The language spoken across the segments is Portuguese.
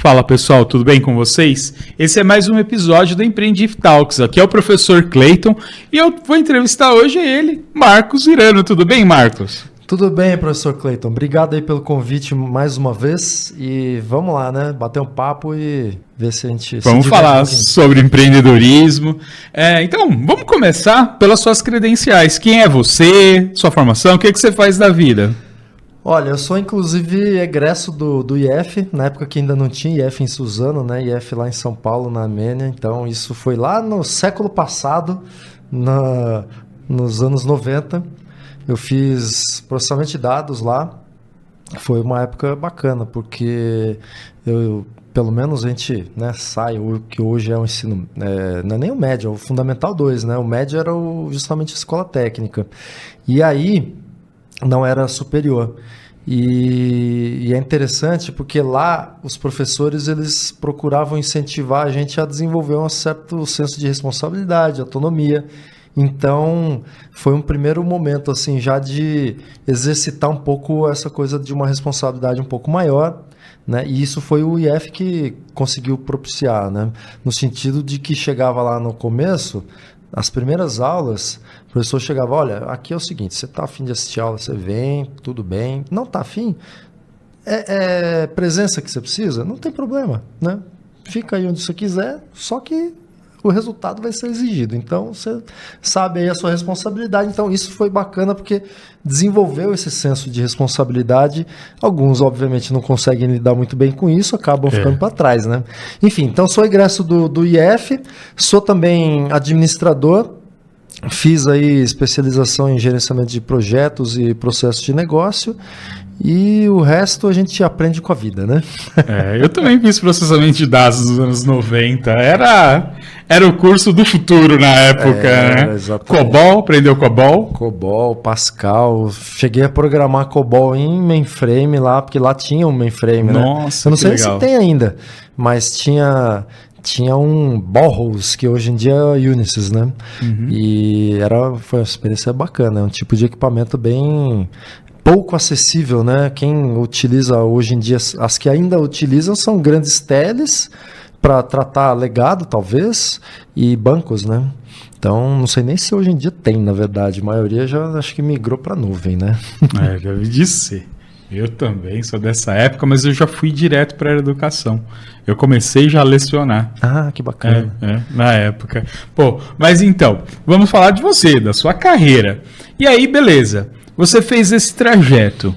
Fala pessoal, tudo bem com vocês? Esse é mais um episódio do Empreendif Talks. Aqui é o professor Cleiton e eu vou entrevistar hoje ele, Marcos Irano. Tudo bem, Marcos? Tudo bem, professor Cleiton. Obrigado aí pelo convite mais uma vez e vamos lá, né? Bater um papo e ver se a gente... Vamos falar sobre empreendedorismo. Então, vamos começar pelas suas credenciais. Quem é você, sua formação, o que você faz da vida? Olha, eu sou inclusive egresso do IF, na época que ainda não tinha IF em Suzano, né? IF lá em São Paulo, na Armênia. Então, isso foi lá no século passado, nos anos 90. Eu fiz processamento de dados lá. Foi uma época bacana, porque pelo menos a gente, né, sai o que hoje é o ensino, não é nem o médio, é o Fundamental 2, né? O médio era justamente a escola técnica. E aí não era superior. E é interessante porque lá os professores eles procuravam incentivar a gente a desenvolver um certo senso de responsabilidade, autonomia. Então, foi um primeiro momento assim já de exercitar um pouco essa coisa de uma responsabilidade um pouco maior, né? E isso foi o IF que conseguiu propiciar, né? No sentido de que chegava lá no começo, as primeiras aulas, o professor chegava, olha, aqui é o seguinte, você está afim de assistir aula, você vem, tudo bem. Não está afim? É presença que você precisa? Não tem problema, né? Fica aí onde você quiser, só que o resultado vai ser exigido. Então, você sabe aí a sua responsabilidade. Então, isso foi bacana porque desenvolveu esse senso de responsabilidade. Alguns, obviamente, não conseguem lidar muito bem com isso, acabam ficando para trás, né? Enfim, então, sou egresso do IF, sou também administrador, fiz aí especialização em gerenciamento de projetos e processos de negócio. E o resto a gente aprende com a vida, né? Eu também fiz processamento de dados nos anos 90. Era o curso do futuro na época, né? Exatamente. COBOL, aprendeu COBOL? COBOL, Pascal. Cheguei a programar COBOL em mainframe lá, porque lá tinha um mainframe, né? Nossa, eu não sei legal. se tem ainda, mas tinha um Bauhaus, que hoje em dia é Unisys, né? Uhum. E foi uma experiência bacana, é um tipo de equipamento bem pouco acessível, né? Quem utiliza hoje em dia, as que ainda utilizam são grandes teles para tratar legado, talvez, e bancos, né? Então, não sei nem se hoje em dia tem, na verdade. A maioria já acho que migrou para nuvem, né? Já vi dizer. Eu também sou dessa época, mas eu já fui direto para a educação. Eu comecei já a lecionar. Ah, que bacana. Na época. Pô, mas então, vamos falar de você, da sua carreira. E aí, beleza. Você fez esse trajeto,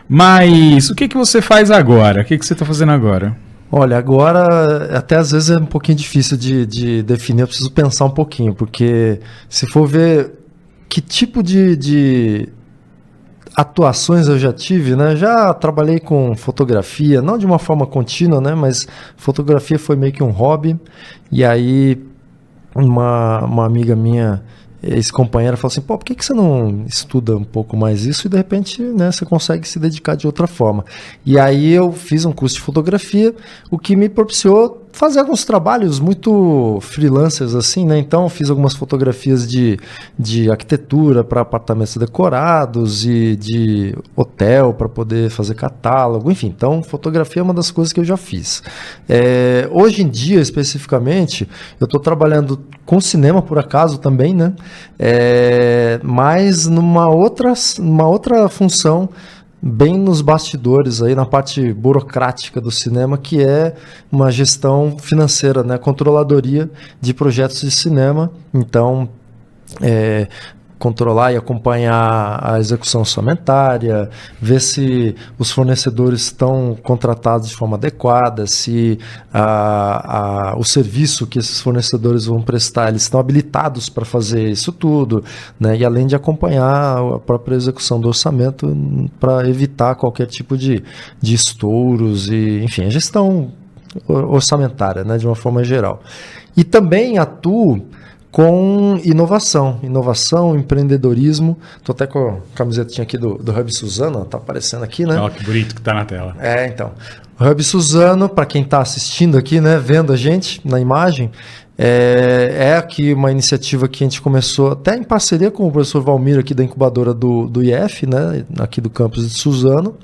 mas o que você faz agora? O que você está fazendo agora? Olha, agora até às vezes é um pouquinho difícil de definir, eu preciso pensar um pouquinho, porque se for ver que tipo de atuações eu já tive, né? Já trabalhei com fotografia, não de uma forma contínua, né? Mas fotografia foi meio que um hobby, e aí uma amiga minha, ex-companheira, falou assim, pô, por que você não estuda um pouco mais isso e de repente, né, você consegue se dedicar de outra forma? E aí eu fiz um curso de fotografia, o que me propiciou fazer alguns trabalhos muito freelancers assim, né? Então eu fiz algumas fotografias de arquitetura para apartamentos decorados e de hotel para poder fazer catálogo, enfim. Então fotografia é uma das coisas que eu já fiz. Hoje em dia, especificamente, eu estou trabalhando com cinema, por acaso, também, né? Mas numa outra função, bem nos bastidores, aí na parte burocrática do cinema, que é uma gestão financeira, né? Controladoria de projetos de cinema. Então, controlar e acompanhar a execução orçamentária, ver se os fornecedores estão contratados de forma adequada, se o serviço que esses fornecedores vão prestar, eles estão habilitados para fazer isso tudo, né? E além de acompanhar a própria execução do orçamento para evitar qualquer tipo de estouros e, enfim, a gestão orçamentária, né, de uma forma geral. E também atuo com inovação, empreendedorismo. Estou até com a camisetinha aqui do Hub Suzano, está aparecendo aqui, né? Olha que bonito que está na tela. Então. O Hub Suzano, para quem está assistindo aqui, né, vendo a gente na imagem, é aqui uma iniciativa que a gente começou até em parceria com o professor Valmir aqui da incubadora do IF, né, aqui do campus de Suzano,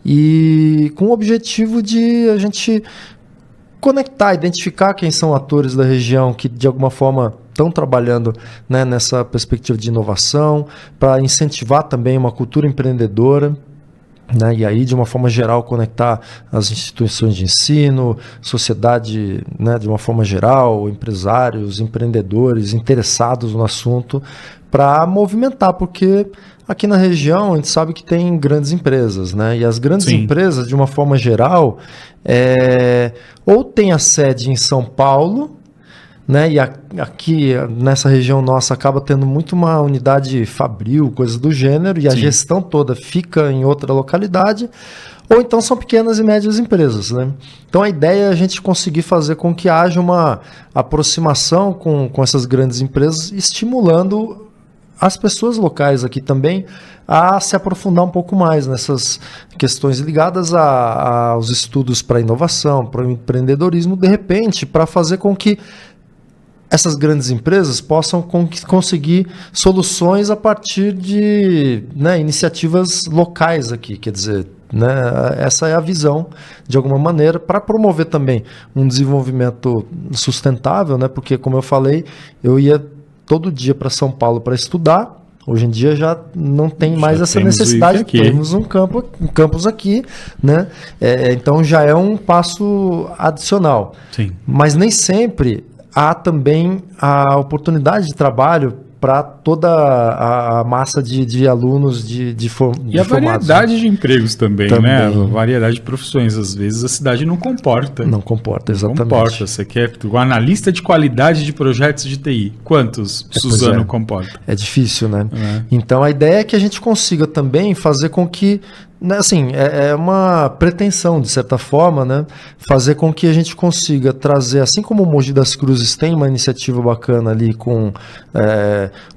e com o objetivo de a gente conectar, identificar quem são atores da região que de alguma forma estão trabalhando, né, nessa perspectiva de inovação, para incentivar também uma cultura empreendedora. Né, e aí, de uma forma geral, conectar as instituições de ensino, sociedade, né, de uma forma geral, empresários, empreendedores interessados no assunto, para movimentar, porque aqui na região a gente sabe que tem grandes empresas, né, e as grandes empresas, de uma forma geral, ou tem a sede em São Paulo, né, e aqui nessa região nossa acaba tendo muito uma unidade fabril, coisas do gênero, e a gestão toda fica em outra localidade, ou então são pequenas e médias empresas, né? Então a ideia é a gente conseguir fazer com que haja uma aproximação com essas grandes empresas, estimulando as pessoas locais aqui também a se aprofundar um pouco mais nessas questões ligadas aos estudos para inovação, para o empreendedorismo, de repente, para fazer com que essas grandes empresas possam conseguir soluções a partir de, né, iniciativas locais aqui, quer dizer, né, essa é a visão, de alguma maneira, para promover também um desenvolvimento sustentável, né, porque, como eu falei, eu ia todo dia para São Paulo para estudar. Hoje em dia já não tem mais essa necessidade, temos um campus aqui, né? Então já é um passo adicional. Sim. Mas nem sempre há também a oportunidade de trabalho para toda a massa de alunos de formados. E a variedade de empregos também, né? A variedade de profissões. Às vezes a cidade não comporta. Não comporta, exatamente. Não comporta. Você quer um analista de qualidade de projetos de TI. Quantos Suzano comporta? É difícil, né? Então a ideia é que a gente consiga também fazer com que, né, assim, é uma pretensão, de certa forma, né, fazer com que a gente consiga trazer, assim como o Mogi das Cruzes tem uma iniciativa bacana ali com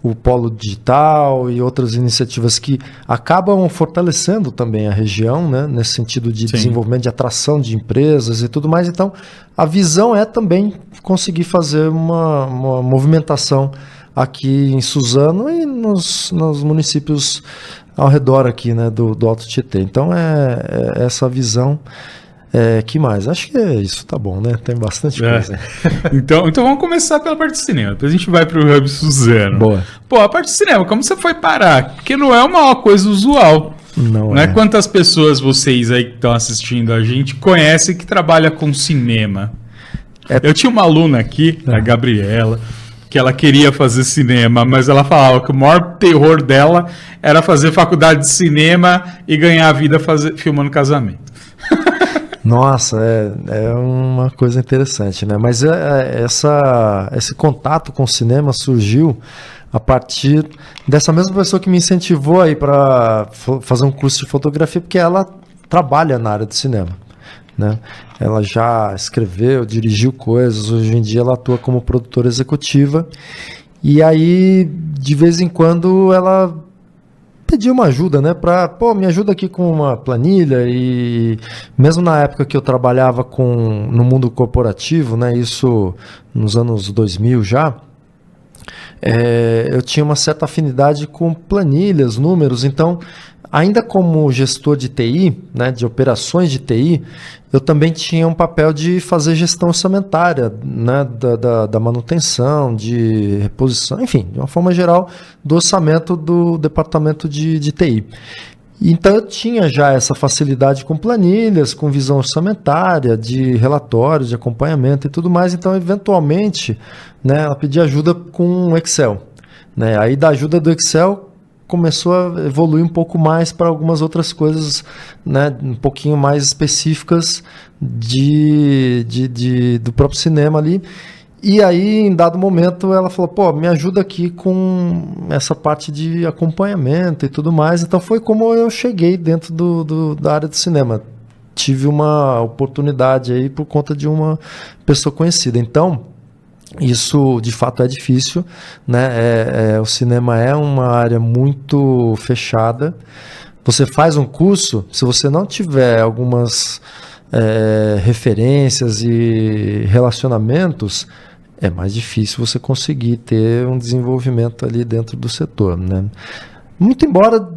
o Polo Digital e outras iniciativas que acabam fortalecendo também a região, né, nesse sentido de desenvolvimento, de atração de empresas e tudo mais. Então, a visão é também conseguir fazer uma movimentação aqui em Suzano e nos municípios ao redor aqui, né, do Alto Tietê. Então é essa visão. Que mais? Acho que é isso, tá bom, né? Tem bastante coisa. Então vamos começar pela parte de cinema. Depois a gente vai pro Hub Suzano. Boa. Pô, a parte de cinema, como você foi parar? Porque não é uma coisa usual. Não é. Quantas pessoas vocês aí que estão assistindo a gente conhecem que trabalha com cinema? Eu tinha uma aluna aqui, a Gabriela, que ela queria fazer cinema, mas ela falava que o maior terror dela era fazer faculdade de cinema e ganhar a vida filmando casamento. Nossa, é uma coisa interessante, né? Mas esse contato com o cinema surgiu a partir dessa mesma pessoa que me incentivou aí para fazer um curso de fotografia, porque ela trabalha na área de cinema, né? Ela já escreveu, dirigiu coisas, hoje em dia ela atua como produtora executiva, e aí de vez em quando ela pediu uma ajuda, né, me ajuda aqui com uma planilha. E mesmo na época que eu trabalhava no mundo corporativo, né, isso nos anos 2000 já, eu tinha uma certa afinidade com planilhas, números. Então, ainda como gestor de TI, né, de operações de TI, eu também tinha um papel de fazer gestão orçamentária, né, da manutenção, de reposição, enfim, de uma forma geral, do orçamento do departamento de TI. Então eu tinha já essa facilidade com planilhas, com visão orçamentária, de relatórios, de acompanhamento e tudo mais. Então, eventualmente, né, ela pedia ajuda com Excel, né? Aí da ajuda do Excel começou a evoluir um pouco mais para algumas outras coisas, né, um pouquinho mais específicas do próprio cinema ali. E aí, em dado momento, ela falou, me ajuda aqui com essa parte de acompanhamento e tudo mais. Então foi como eu cheguei dentro da área do cinema. Tive uma oportunidade aí por conta de uma pessoa conhecida. Então, isso de fato é difícil, né? O cinema é uma área muito fechada. Você faz um curso, se você não tiver algumas referências e relacionamentos, é mais difícil você conseguir ter um desenvolvimento ali dentro do setor, né? Muito embora,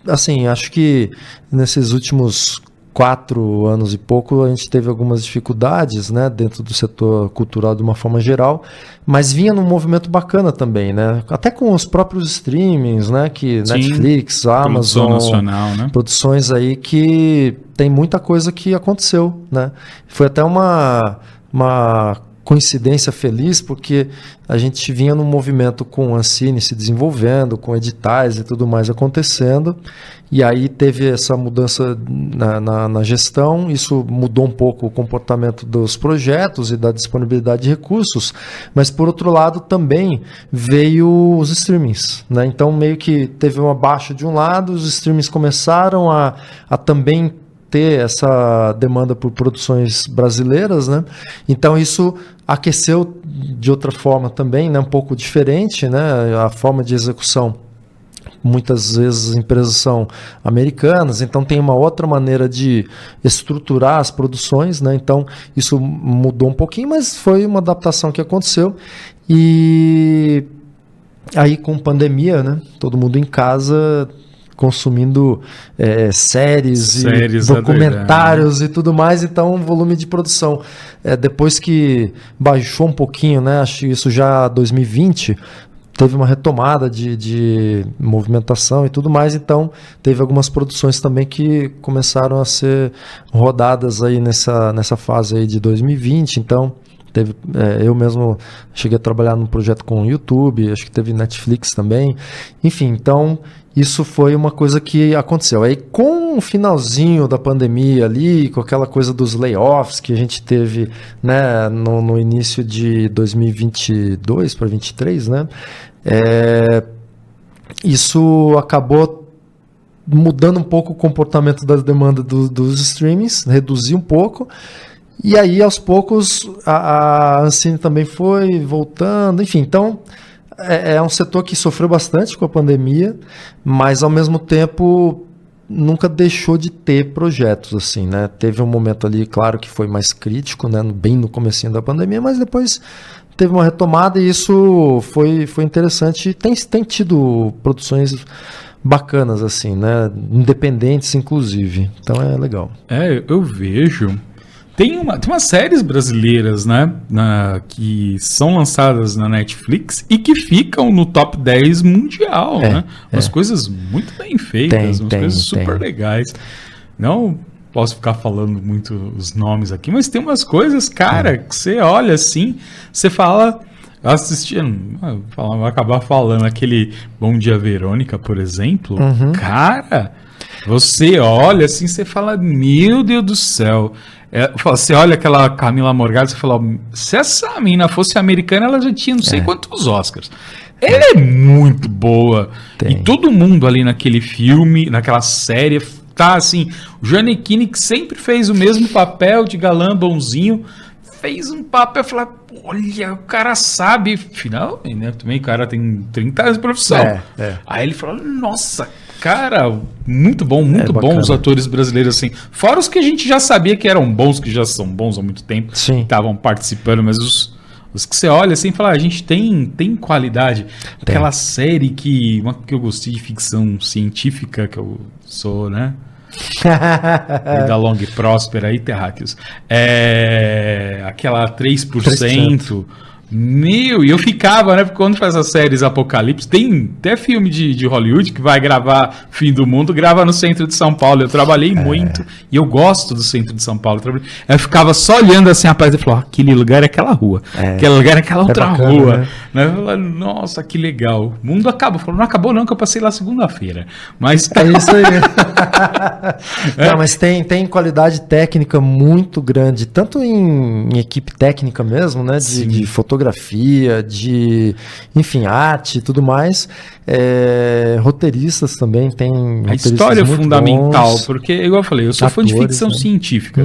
assim, acho que nesses últimos 4 anos e pouco, a gente teve algumas dificuldades, né, dentro do setor cultural de uma forma geral, mas vinha num movimento bacana também, né, até com os próprios streamings, né, que Sim, Netflix, produção Amazon, nacional, né? produções aí que tem muita coisa que aconteceu, né, foi até uma coincidência feliz, porque a gente vinha num movimento com o Ancine se desenvolvendo, com editais e tudo mais acontecendo, e aí teve essa mudança na gestão, isso mudou um pouco o comportamento dos projetos e da disponibilidade de recursos, mas por outro lado também veio os streamings, né? Então meio que teve uma baixa de um lado, os streamings começaram a também ter essa demanda por produções brasileiras, né? Então isso aqueceu de outra forma também, né? Um pouco diferente, né? A forma de execução, muitas vezes as empresas são americanas, então tem uma outra maneira de estruturar as produções, né? Então isso mudou um pouquinho, mas foi uma adaptação que aconteceu. E aí com pandemia, né? Todo mundo em casa consumindo séries e documentários e tudo mais, então o volume de produção, depois que baixou um pouquinho, né, acho que isso já 2020, teve uma retomada de movimentação e tudo mais, então teve algumas produções também que começaram a ser rodadas aí nessa fase aí de 2020, então teve, eu mesmo cheguei a trabalhar num projeto com o YouTube, acho que teve Netflix também, enfim, então isso foi uma coisa que aconteceu. Aí com o finalzinho da pandemia ali, com aquela coisa dos layoffs que a gente teve, né, no início de 2022 para 2023, né, isso acabou mudando um pouco o comportamento da demanda dos streamings, reduziu um pouco. E aí, aos poucos, a Ancine também foi voltando, enfim, então é um setor que sofreu bastante com a pandemia, mas ao mesmo tempo nunca deixou de ter projetos, assim, né? Teve um momento ali, claro, que foi mais crítico, né? Bem no comecinho da pandemia, mas depois teve uma retomada e isso foi interessante. Tem tido produções bacanas, assim, né? Independentes, inclusive. Então é legal. Eu vejo. Tem umas séries brasileiras, né, que são lançadas na Netflix e que ficam no top 10 mundial, né? Umas coisas muito bem feitas, umas coisas super legais. Não posso ficar falando muito os nomes aqui, mas tem umas coisas, cara, que você olha assim, você fala... Assistindo, vou acabar falando aquele Bom Dia Verônica, por exemplo. Cara, você olha assim, você fala, meu Deus do céu... Você olha aquela Camila Morgado, você fala, se essa mina fosse americana, ela já tinha não sei quantos Oscars. Ela é muito boa. E todo mundo ali naquele filme, naquela série, tá assim, o Gianecchini, que sempre fez o mesmo papel de galã bonzinho, fez um papel, falar, olha, o cara sabe, final, né, também o cara tem 30 anos de profissão. Aí ele fala, nossa, cara, muito bom os atores brasileiros, assim. Fora os que a gente já sabia que eram bons, que já são bons há muito tempo, estavam participando, mas os que você olha assim e fala, a gente tem qualidade. Aquela série que eu gostei de ficção científica, que eu sou, né? Vida longa e próspera aí, terráqueos. Aquela 3%. Meu, e eu ficava, né? Porque quando faz as séries Apocalipse, tem até filme de Hollywood que vai gravar Fim do Mundo, grava no centro de São Paulo. Eu trabalhei muito e eu gosto do centro de São Paulo. Eu ficava só olhando assim, rapaz, e falava, aquele lugar é aquela rua, aquele lugar é aquela outra bacana, rua. Né? Eu falava, nossa, que legal. O mundo acaba. Eu falava, não acabou não, que eu passei lá segunda-feira. Mas é isso aí. Não, mas tem qualidade técnica muito grande, tanto em equipe técnica mesmo, né? De fotografia, enfim, arte e tudo mais. Roteiristas também tem. A história é fundamental, bons, porque, igual eu falei, eu sou fã de ficção científica.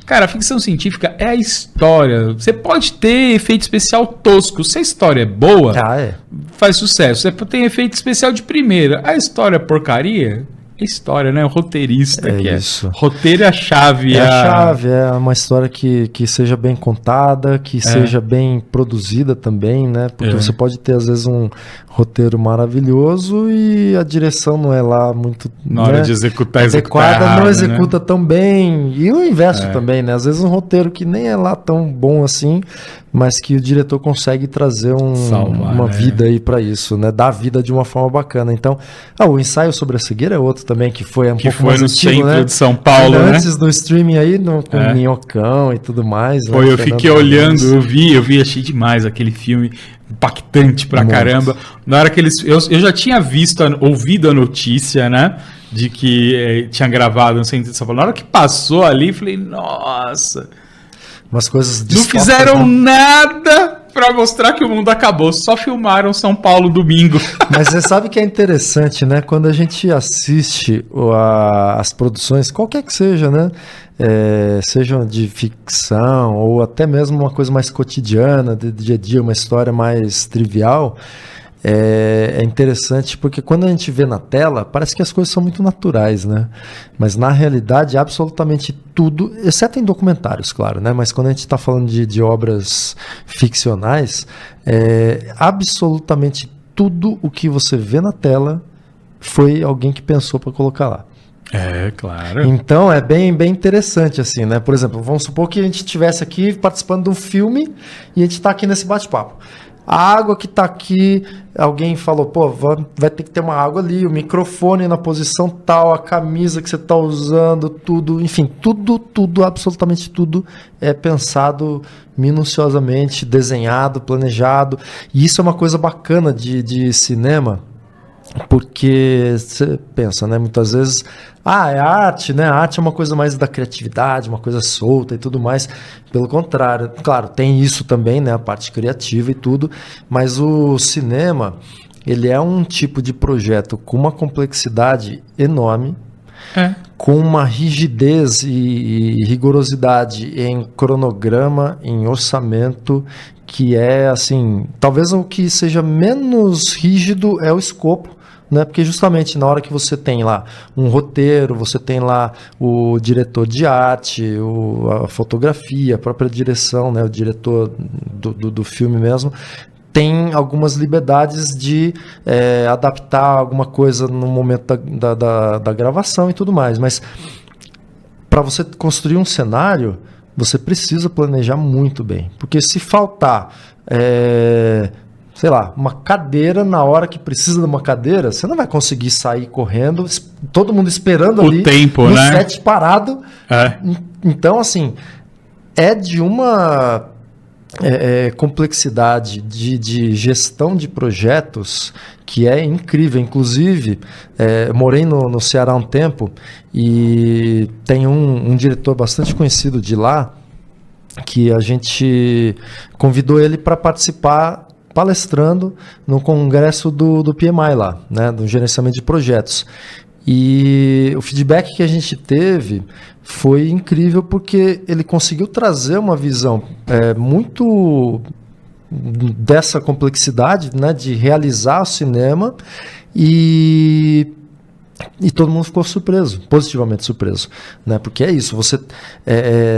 Cara, a ficção científica é a história. Você pode ter efeito especial tosco. Se a história é boa, faz sucesso. Você tem efeito especial de primeira. A história é porcaria, história, né? O roteirista que isso. é. Roteiro é a chave. É a chave, é uma história que seja bem contada, que seja bem produzida também, né? Porque você pode ter, às vezes, um roteiro maravilhoso e a direção não é lá muito... Na hora de executar errado, não executa tão bem. E o inverso também, né? Às vezes um roteiro que nem é lá tão bom assim, mas que o diretor consegue trazer uma vida aí pra isso, né? Dar vida de uma forma bacana. Então, o Ensaio sobre a Cegueira é outro também, que foi pouco mais no antigo, centro, né? de São Paulo, né? Antes do streaming aí, com o Minhocão e tudo mais. Pô, eu fiquei olhando, eu vi, achei demais aquele filme, impactante pra caramba. Na hora que eu já tinha ouvido a notícia, né? De que tinha gravado no centro de São Paulo. Na hora que passou ali, falei, nossa... Umas coisas não fizeram nada pra mostrar que o mundo acabou, só filmaram São Paulo domingo. Mas você sabe que é interessante, né? Quando a gente assiste as produções, qualquer que seja, né? Sejam de ficção ou até mesmo uma coisa mais cotidiana, de dia a dia, uma história mais trivial, é interessante porque quando a gente vê na tela, parece que as coisas são muito naturais, né? Mas na realidade, absolutamente tudo, exceto em documentários, claro, né? Mas quando a gente está falando de obras ficcionais, absolutamente tudo o que você vê na tela foi alguém que pensou para colocar lá. Claro. Então é bem interessante assim, né? Por exemplo, vamos supor que a gente estivesse aqui participando de um filme e a gente está aqui nesse bate-papo. A água que está aqui, alguém falou, pô, vai ter que ter uma água ali, o microfone na posição tal, a camisa que você está usando, tudo, enfim, tudo, absolutamente tudo é pensado minuciosamente, desenhado, planejado. E isso é uma coisa bacana de cinema, porque você pensa, né, muitas vezes, é arte, né? A arte é uma coisa mais da criatividade, uma coisa solta e tudo mais. Pelo contrário, claro, tem isso também, né? A parte criativa e tudo, mas o cinema, ele é um tipo de projeto com uma complexidade enorme, com uma rigidez e rigorosidade em cronograma, em orçamento, que é, assim, talvez o que seja menos rígido é o escopo, né? Porque justamente na hora que você tem lá um roteiro, você tem lá o diretor de arte, a fotografia, a própria direção, né? O diretor do filme mesmo, tem algumas liberdades de adaptar alguma coisa no momento da gravação e tudo mais. Mas para você construir um cenário, você precisa planejar muito bem. Porque se faltar... sei lá, uma cadeira na hora que precisa de uma cadeira, você não vai conseguir sair correndo, todo mundo esperando ali, tempo, no né? set parado. Então, assim, é de uma complexidade de gestão de projetos que é incrível. Inclusive, morei no Ceará há um tempo e tem um diretor bastante conhecido de lá que a gente convidou ele para participar palestrando no congresso do PMI lá, né, do gerenciamento de projetos. E o feedback que a gente teve foi incrível porque ele conseguiu trazer uma visão muito dessa complexidade, né, de realizar o cinema e todo mundo ficou surpreso, positivamente surpreso, né, porque é isso, você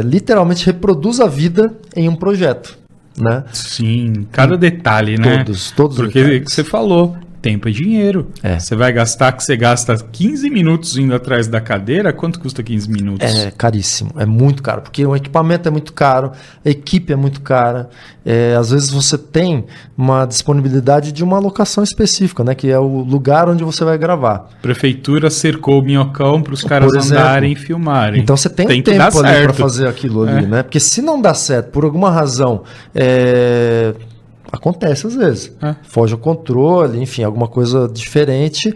literalmente reproduz a vida em um projeto. Né? Sim, cada detalhe, né? Todos porque os detalhes. Você falou, tempo é dinheiro. Você vai gastar, que você gasta 15 minutos indo atrás da cadeira, quanto custa 15 minutos? É caríssimo, é muito caro, porque o equipamento é muito caro, a equipe é muito cara, às vezes você tem uma disponibilidade de uma locação específica, né, que é o lugar onde você vai gravar. A prefeitura cercou o Minhocão para os caras andarem e filmarem. Então você tem um tempo ali para fazer aquilo ali, né? Porque se não dá certo, por alguma razão, acontece às vezes, foge ao controle, enfim, alguma coisa diferente,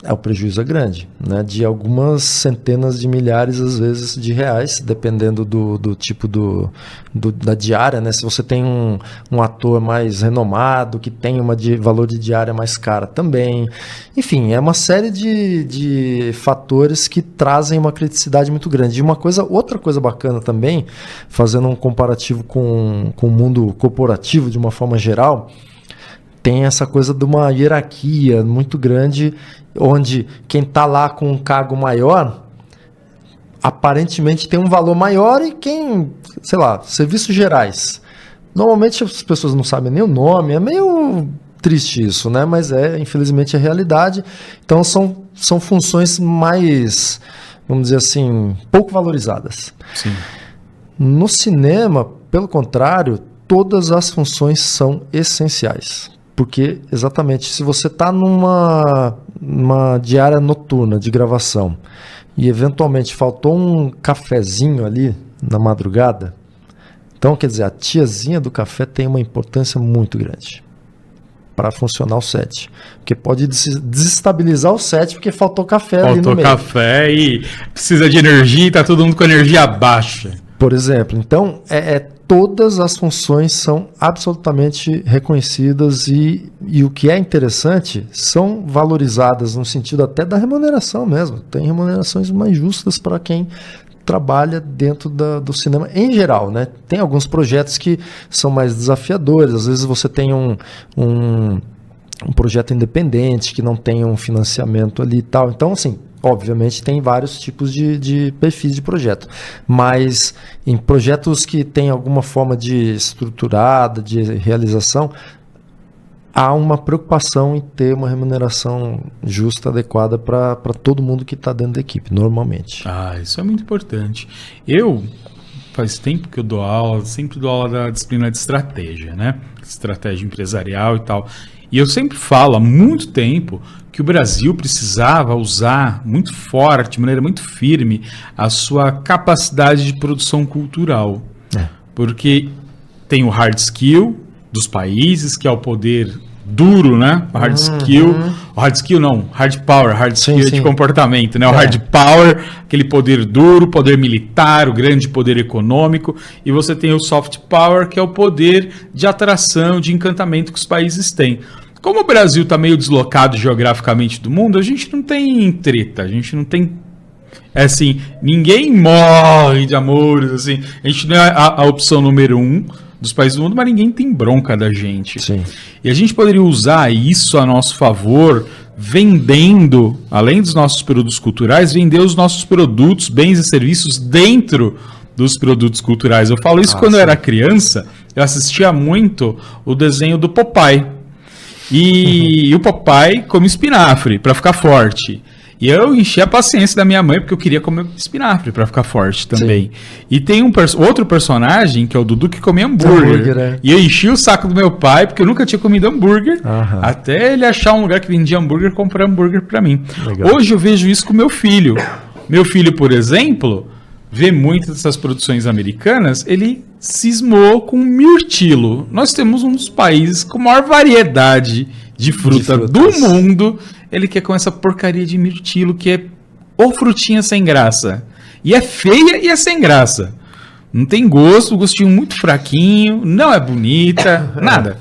o prejuízo é grande, né? De algumas centenas de milhares, às vezes, de reais, dependendo do tipo da diária, né? Se você tem um ator mais renomado, que tem valor de diária mais cara também. Enfim, é uma série de fatores que trazem uma criticidade muito grande. E outra coisa bacana também, fazendo um comparativo com o mundo corporativo de uma forma geral, tem essa coisa de uma hierarquia muito grande, onde quem está lá com um cargo maior, aparentemente tem um valor maior, e quem, sei lá, serviços gerais. Normalmente as pessoas não sabem nem o nome, é meio triste isso, né? Mas infelizmente, a realidade. Então são funções mais, vamos dizer assim, pouco valorizadas. Sim. No cinema, pelo contrário, todas as funções são essenciais. Porque, exatamente, se você está numa diária noturna de gravação e eventualmente faltou um cafezinho ali na madrugada, então, quer dizer, a tiazinha do café tem uma importância muito grande para funcionar o set. Porque pode desestabilizar o set porque faltou café ali no meio. Faltou café e precisa de energia e está todo mundo com energia baixa. Por exemplo, então, todas as funções são absolutamente reconhecidas e o que é interessante, são valorizadas no sentido até da remuneração mesmo. Tem remunerações mais justas para quem trabalha dentro do cinema em geral, né? Tem alguns projetos que são mais desafiadores, às vezes você tem um projeto independente que não tem um financiamento ali e tal. Então, assim, obviamente tem vários tipos de perfis de projeto, mas em projetos que tem alguma forma de estruturada, de realização, há uma preocupação em ter uma remuneração justa, adequada para todo mundo que está dentro da equipe, normalmente. Isso é muito importante. Faz tempo que eu dou aula, sempre dou aula da disciplina de estratégia, né? Estratégia empresarial e tal. E eu sempre falo há muito tempo que o Brasil precisava usar muito forte, de maneira muito firme, a sua capacidade de produção cultural. Porque tem o hard skill dos países, que é o poder duro, né? O hard skill. O hard skill não, hard power, hard skill de comportamento, né? O hard power, aquele poder duro, poder militar, o grande poder econômico. E você tem o soft power, que é o poder de atração, de encantamento que os países têm. Como o Brasil está meio deslocado geograficamente do mundo, a gente não tem treta, a gente não tem... assim, ninguém morre de amores, assim. A gente não é a opção número 1 dos países do mundo, mas ninguém tem bronca da gente. Sim. E a gente poderia usar isso a nosso favor, vendendo, além dos nossos produtos culturais, vender os nossos produtos, bens e serviços dentro dos produtos culturais. Eu falo isso quando eu era criança, eu assistia muito o desenho do Popeye. E o Popeye come espinafre para ficar forte. E eu enchi a paciência da minha mãe porque eu queria comer espinafre para ficar forte também. Sim. E tem outro personagem, que é o Dudu, que come hambúrguer. E eu enchi o saco do meu pai porque eu nunca tinha comido hambúrguer. Até ele achar um lugar que vendia hambúrguer e comprar hambúrguer para mim. Legal. Hoje eu vejo isso com meu filho. Meu filho, por exemplo, vê muitas dessas produções americanas, ele cismou com mirtilo. Nós temos um dos países com maior variedade de fruta do mundo. Ele quer com essa porcaria de mirtilo, que é ou frutinha sem graça. E é feia e é sem graça. Não tem gosto, gostinho muito fraquinho, não é bonita, nada.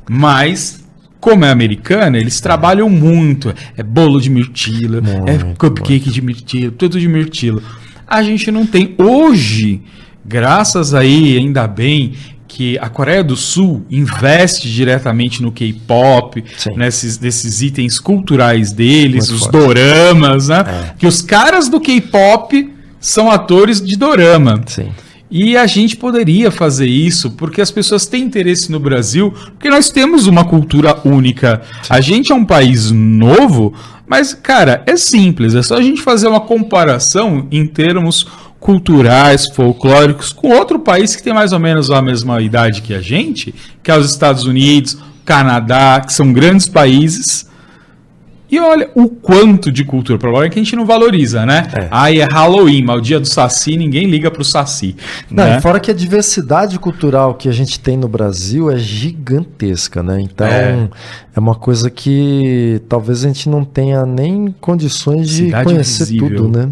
Mas, como é americana, eles trabalham muito. É bolo de mirtilo, é cupcake de mirtilo, tudo de mirtilo. A gente não tem. Hoje, graças aí, ainda bem, que a Coreia do Sul investe diretamente no K-pop, nesses itens culturais deles, muito os doramas, né? Que os caras do K-pop são atores de dorama. Sim. E a gente poderia fazer isso porque as pessoas têm interesse no Brasil, porque nós temos uma cultura única. Sim. A gente é um país novo, mas, cara, é simples. É só a gente fazer uma comparação em termos culturais, folclóricos, com outro país que tem mais ou menos a mesma idade que a gente, que é os Estados Unidos, Canadá, que são grandes países. E olha o quanto de cultura. O problema é que a gente não valoriza, né? É Halloween, mas o dia do Saci, ninguém liga pro Saci. Não, né? E fora que a diversidade cultural que a gente tem no Brasil é gigantesca, né? Então, é uma coisa que talvez a gente não tenha nem condições de Cidade conhecer Invisível. Tudo, né?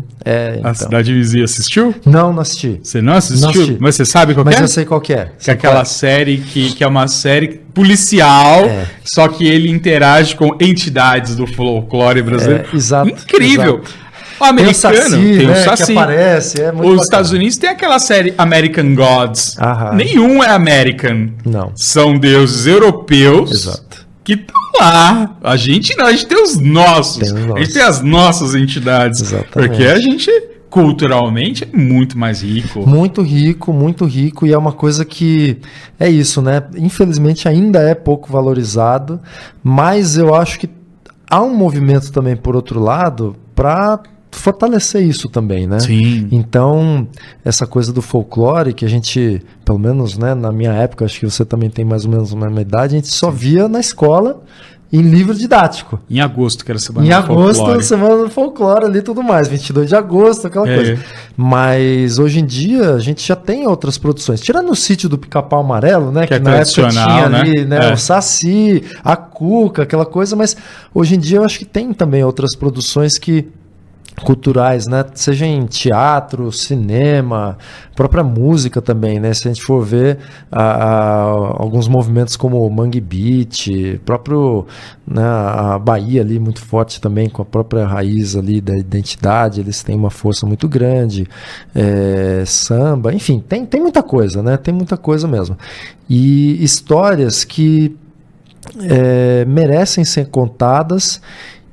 A Cidade Invisível assistiu? Não assisti. Você não assistiu? Não assisti. Mas você sabe qual é? Mas eu sei qual que é. Que é aquela série que é uma série policial, só que ele interage com entidades do folclore brasileiro. Exato. Incrível. Exato. O americano tem o Saci. Que aparece, muito Os bacana. Estados Unidos tem aquela série American Gods. Aham. Nenhum é American. Não. São deuses europeus. Exato. que estão lá. A gente não, a gente tem os nossos. A gente tem as nossas entidades. Exatamente. Porque a gente, culturalmente, é muito mais rico. Muito rico, e é uma coisa que é isso, né? Infelizmente ainda é pouco valorizado, mas eu acho que há um movimento também, por outro lado, para fortalecer isso também, né? Sim. Então, essa coisa do folclore que a gente, pelo menos, né, na minha época, acho que você também tem mais ou menos a mesma idade, a gente só via na escola em livro didático. Em agosto, que era a semana Em do agosto, folclore. semana do folclore ali e tudo mais, 22 de agosto, aquela coisa. Mas hoje em dia a gente já tem outras produções. Tirando o Sítio do Pica-Pau Amarelo, né? Que é na época tradicional, tinha né? ali, né? É. O Saci, a Cuca, aquela coisa, mas hoje em dia eu acho que tem também outras produções culturais, né? Seja em teatro, cinema, própria música também, né? Se a gente for ver alguns movimentos como o Mangue Beat, próprio, né, a Bahia ali muito forte também, com a própria raiz ali da identidade, eles têm uma força muito grande, samba, enfim, tem muita coisa, né? Tem muita coisa mesmo. E histórias que merecem ser contadas.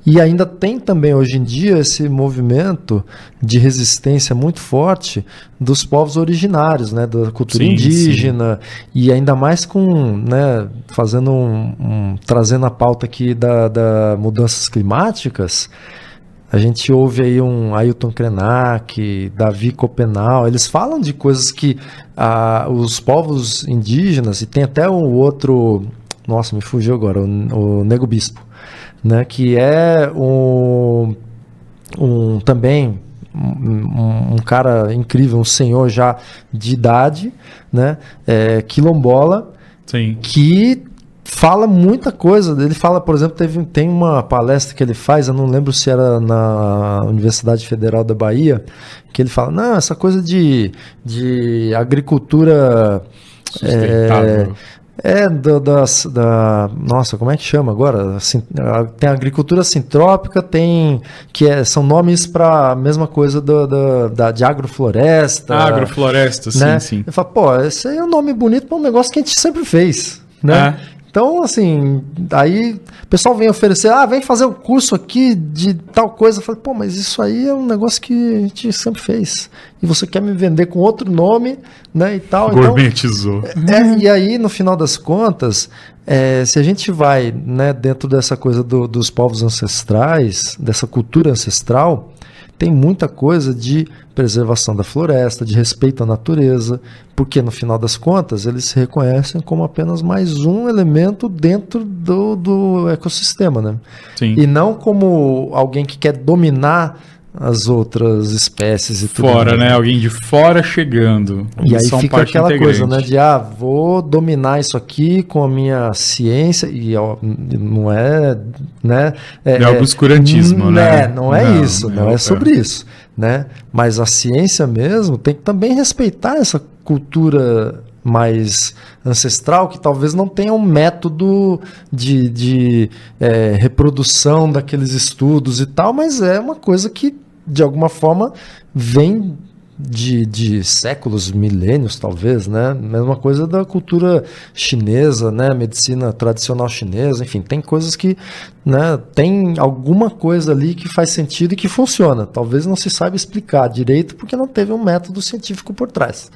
E ainda tem também hoje em dia esse movimento de resistência muito forte dos povos originários, né, da cultura indígena, e ainda mais com, né, fazendo trazendo a pauta aqui da mudanças climáticas. A gente ouve aí um Ailton Krenak, Davi Copenau, eles falam de coisas que os povos indígenas, e tem até o outro, nossa, me fugiu agora, o Nego Bispo, né, que é também um cara incrível, um senhor já de idade, né, quilombola, Sim. que fala muita coisa. Ele fala, por exemplo, tem uma palestra que ele faz, eu não lembro se era na Universidade Federal da Bahia, que ele fala, não, essa coisa de agricultura sustentável. Nossa, como é que chama agora? Tem a agricultura sintrópica, são nomes para a mesma coisa de agrofloresta. Agrofloresta, né? sim. Eu falo, pô, esse aí é um nome bonito para um negócio que a gente sempre fez, né? Então, assim, aí o pessoal vem oferecer, vem fazer o curso aqui de tal coisa. Eu falei, pô, mas isso aí é um negócio que a gente sempre fez. E você quer me vender com outro nome, né, e tal. Gourmetizou. Então, e aí, no final das contas, se a gente vai, né, dentro dessa coisa dos povos ancestrais, dessa cultura ancestral, tem muita coisa de preservação da floresta, de respeito à natureza, porque no final das contas eles se reconhecem como apenas mais um elemento dentro do ecossistema, né? Sim. E não como alguém que quer dominar as outras espécies e tudo Fora, mais, né? Alguém de fora chegando. E aí são fica parte aquela integrante. coisa, né? De vou dominar isso aqui com a minha ciência, e não é, né? É obscurantismo, né? Não é isso, não é sobre isso, né? Mas a ciência mesmo tem que também respeitar essa cultura mais ancestral, que talvez não tenha um método de reprodução daqueles estudos e tal, mas é uma coisa que, de alguma forma, vem de séculos, milênios, talvez, né? Mesma coisa da cultura chinesa, né? Medicina tradicional chinesa, enfim, tem coisas que, né, tem alguma coisa ali que faz sentido e que funciona. Talvez não se saiba explicar direito porque não teve um método científico por trás.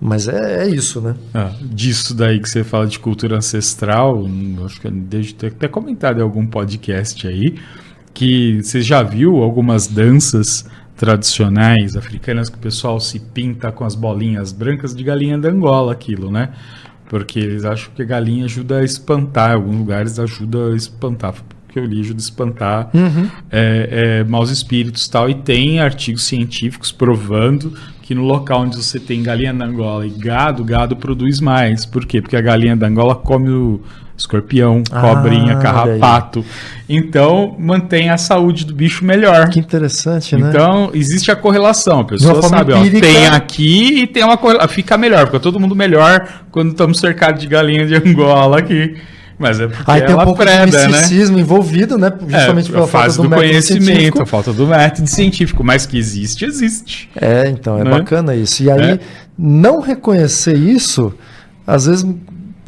Mas é isso, né? Disso daí que você fala de cultura ancestral, acho que eu devo ter até comentado em algum podcast aí, que você já viu algumas danças tradicionais africanas que o pessoal se pinta com as bolinhas brancas de galinha da Angola, aquilo, né? Porque eles acham que a galinha ajuda a espantar, em alguns lugares ajuda a espantar, porque eu li, ajuda a espantar maus espíritos e tal, e tem artigos científicos provando que no local onde você tem galinha da Angola e gado, o gado produz mais. Por quê? Porque a galinha da Angola come o escorpião, cobrinha, carrapato. Então, mantém a saúde do bicho melhor. Que interessante, né? Então, existe a correlação. A pessoa sabe, tem aqui e tem uma correlação. Fica melhor, fica todo mundo melhor quando estamos cercados de galinha de Angola aqui. Mas é porque aí tem ela um pouco preda, de misticismo envolvido, né? Justamente pela falta do conhecimento, científico. a falta do método científico, mas que existe. Então, é bacana isso. E aí, não reconhecer isso, às vezes,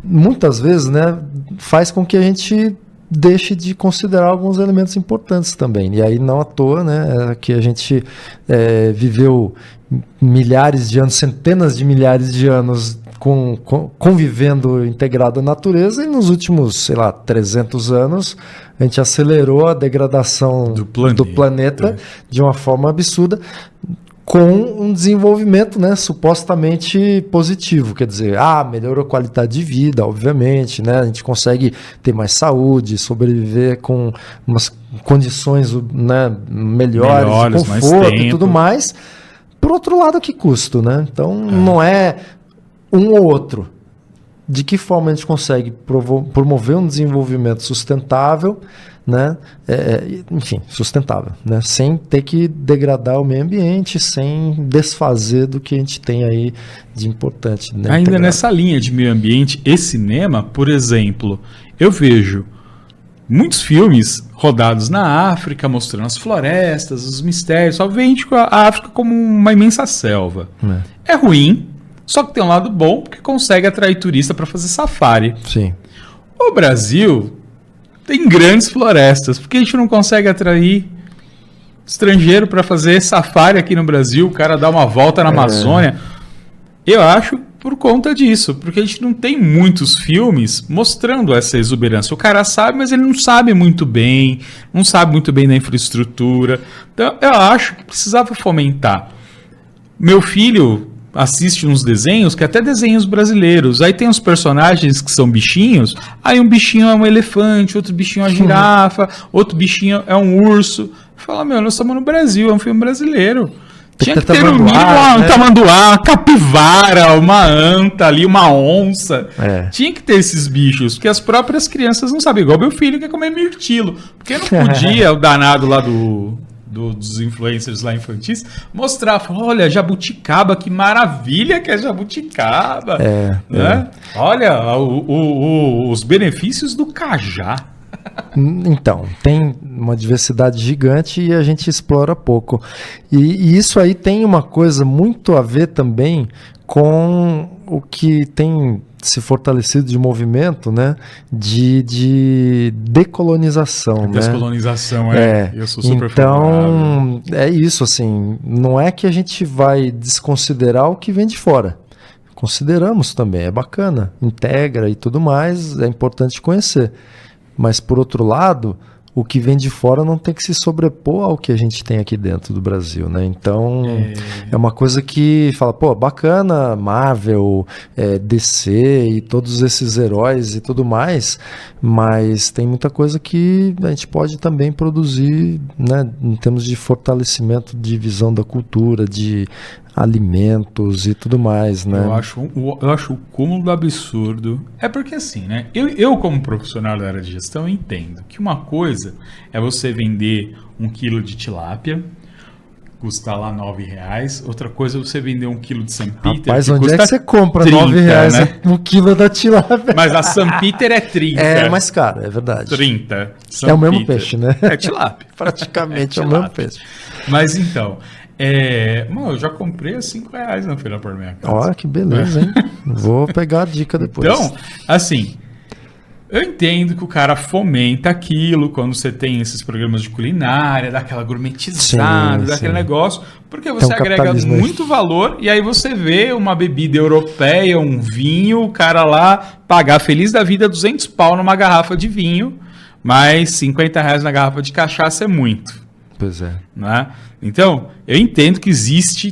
muitas vezes, né, faz com que a gente deixe de considerar alguns elementos importantes também. E aí não à toa, né, que a gente viveu milhares de anos, centenas de milhares de anos convivendo integrado à natureza, e nos últimos, sei lá, 300 anos a gente acelerou a degradação do planeta de uma forma absurda, com um desenvolvimento, né, supostamente positivo, quer dizer, melhorou a qualidade de vida, obviamente, né, a gente consegue ter mais saúde, sobreviver com umas condições, né, melhores, de conforto e tudo mais. Por outro lado, que custo, né? Então, não é um ou outro. De que forma a gente consegue promover um desenvolvimento sustentável, né? Enfim, sustentável, né? Sem ter que degradar o meio ambiente, sem desfazer do que a gente tem aí de importante. Né? Ainda integrado. Nessa linha de meio ambiente e cinema, por exemplo, eu vejo muitos filmes rodados na África, mostrando as florestas, os mistérios, só vende a África como uma imensa selva. É ruim, só que tem um lado bom, porque consegue atrair turista para fazer safari. Sim. O Brasil tem grandes florestas, por que a gente não consegue atrair estrangeiro para fazer safari aqui no Brasil, o cara dá uma volta na Amazônia? Eu acho por conta disso, porque a gente não tem muitos filmes mostrando essa exuberância. O cara sabe, mas ele não sabe muito bem da infraestrutura. Então, eu acho que precisava fomentar. Meu filho assiste uns desenhos, que até desenhos brasileiros. Aí tem uns personagens que são bichinhos, aí um bichinho é um elefante, outro bichinho é uma girafa, outro bichinho é um urso. Fala, nós estamos no Brasil, é um filme brasileiro. Tinha que ter no mínimo um tamanduá, uma capivara, uma anta ali, uma onça. Tinha que ter esses bichos, porque as próprias crianças não sabem. Igual meu filho quer comer mirtilo. Porque não podia o danado lá dos influencers lá infantis mostrar, falar, olha, jabuticaba, que maravilha que é jabuticaba. Né? Olha, os benefícios do cajá. Então, tem uma diversidade gigante e a gente explora pouco. E isso aí tem uma coisa muito a ver também com o que tem se fortalecido de movimento, né, de decolonização. Descolonização, eu sou super favorável. É isso, assim, não é que a gente vai desconsiderar o que vem de fora. Consideramos também, é bacana, integra e tudo mais, é importante conhecer. Mas, por outro lado, o que vem de fora não tem que se sobrepor ao que a gente tem aqui dentro do Brasil, né? Então, é uma coisa que fala, bacana, Marvel, DC e todos esses heróis e tudo mais, mas tem muita coisa que a gente pode também produzir, né, em termos de fortalecimento de visão da cultura, de alimentos e tudo mais, né? Eu acho o cúmulo do absurdo. É porque assim, né? Eu como profissional da área de gestão, entendo que uma coisa é você vender 1 quilo de tilápia, custa lá R$9. Outra coisa é você vender 1 quilo de St. Peter. Rapaz, onde é que você compra 30, R$9, né? 1 quilo da tilápia? Mas a St. Peter é 30. É mais caro, é verdade. 30. É o mesmo peixe, né? É tilápia. Praticamente é o mesmo peixe. Mas então... eu já comprei a R$5 na feira por minha casa. Olha que beleza, hein? Vou pegar a dica depois. Então, assim, eu entendo que o cara fomenta aquilo quando você tem esses programas de culinária, dá aquela gourmetizada, dá aquele negócio, porque você agrega muito valor e aí você vê uma bebida europeia, um vinho, o cara lá pagar feliz da vida R$200 numa garrafa de vinho, mas R$50 na garrafa de cachaça é muito. Pois é. Né? Então, eu entendo que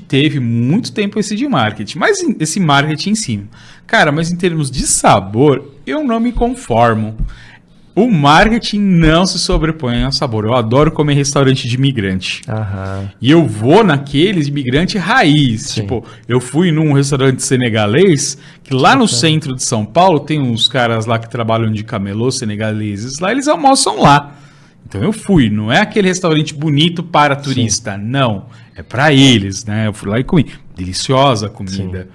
teve muito tempo esse de marketing, mas esse marketing em cima. Cara, mas em termos de sabor, eu não me conformo. O marketing não se sobrepõe ao sabor. Eu adoro comer restaurante de imigrante. E eu vou naqueles de imigrante raiz. Sim. Tipo, eu fui num restaurante senegalês, que lá no centro de São Paulo tem uns caras lá que trabalham de camelô senegaleses. Lá eles almoçam lá. Então eu fui, não é aquele restaurante bonito para turista, não, é para eles, né? Eu fui lá e comi, deliciosa a comida, sim,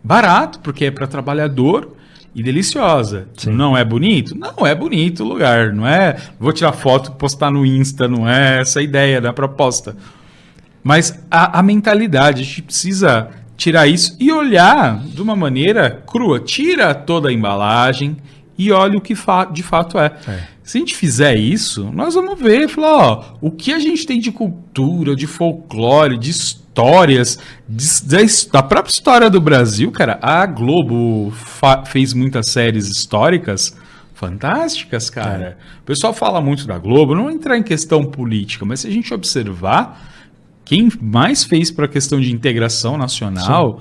barato, porque é para trabalhador e deliciosa. Sim. Não é bonito? Não é bonito o lugar, não é, vou tirar foto e postar no Insta, não é essa a ideia da proposta. Mas a mentalidade, a gente precisa tirar isso e olhar de uma maneira crua, tira toda a embalagem e olha o que de fato é. Se a gente fizer isso, nós vamos ver, falar, ó, o que a gente tem de cultura, de folclore, de histórias, da própria história do Brasil, cara. A Globo fez muitas séries históricas fantásticas, cara. O pessoal fala muito da Globo, não vou entrar em questão política, mas se a gente observar, quem mais fez para a questão de integração nacional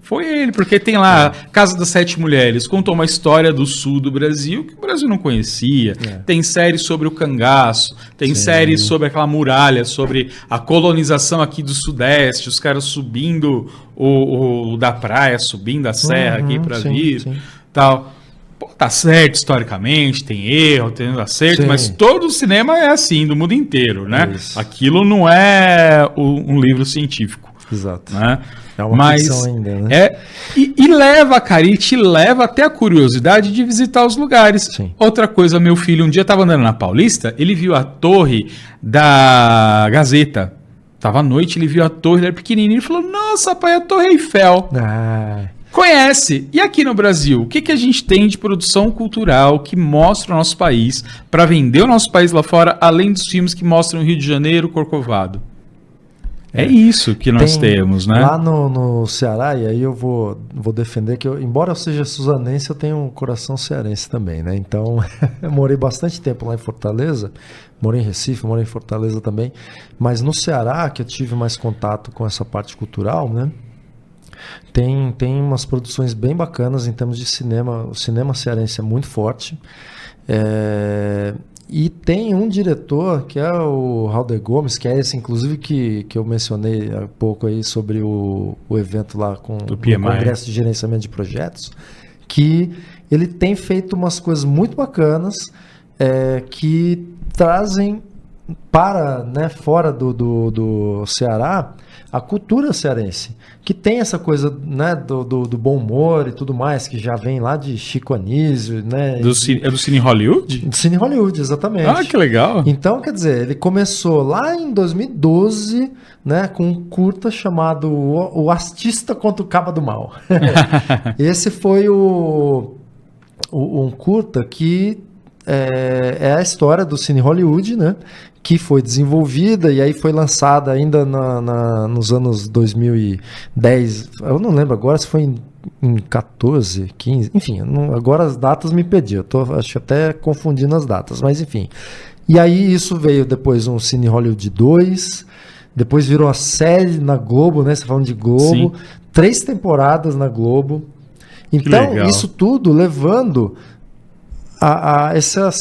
foi ele, porque tem lá Casa das Sete Mulheres, contou uma história do sul do Brasil que o Brasil não conhecia. Tem séries sobre o cangaço, tem séries sobre aquela muralha, sobre a colonização aqui do Sudeste, os caras subindo o da praia, subindo a serra aqui para vir, tal. Pô, tá certo historicamente, tem erro, tem acerto, mas todo o cinema é assim, do mundo inteiro, né? Aquilo não é um livro científico. Exato. Né? É uma ficção ainda, né? E leva, cara, e te leva até a curiosidade de visitar os lugares. Outra coisa, meu filho um dia estava andando na Paulista, ele viu a torre da Gazeta. Tava à noite, ele viu a torre, ele era pequenininho, e falou, nossa, pai, a Torre Eiffel. Conhece. E aqui no Brasil, o que a gente tem de produção cultural que mostra o nosso país, para vender o nosso país lá fora, além dos filmes que mostram o Rio de Janeiro, Corcovado? É isso que nós temos, né? Lá no Ceará, e aí eu vou defender que, embora eu seja suzanense, eu tenho um coração cearense também, né? Então, eu morei bastante tempo lá em Fortaleza, morei em Recife, morei em Fortaleza também, mas no Ceará, que eu tive mais contato com essa parte cultural, né? Tem umas produções bem bacanas em termos de cinema. O cinema cearense é muito forte. E tem um diretor, que é o Halder Gomes, que é esse, inclusive, que eu mencionei há pouco aí sobre o evento lá com o Congresso de Gerenciamento de Projetos, que ele tem feito umas coisas muito bacanas que trazem para, né, fora do Ceará, a cultura cearense, que tem essa coisa, né, do bom humor e tudo mais, que já vem lá de Chico Anísio, né? É do Cine Hollywood? Do Cine Hollywood, exatamente. Ah, que legal. Então, quer dizer, ele começou lá em 2012, né, com um curta chamado O Artista contra o Caba do Mal. Esse foi um curta que é a história do Cine Hollywood, né? Que foi desenvolvida e aí foi lançada ainda nos anos 2010. Eu não lembro agora se foi em 14, 15, enfim, agora as datas me perdi. Eu tô acho até confundindo as datas, mas enfim. E aí isso veio depois um Cine Hollywood 2, depois virou a série na Globo, né? Você falando de Globo, 3 temporadas na Globo. Então, isso tudo levando a essa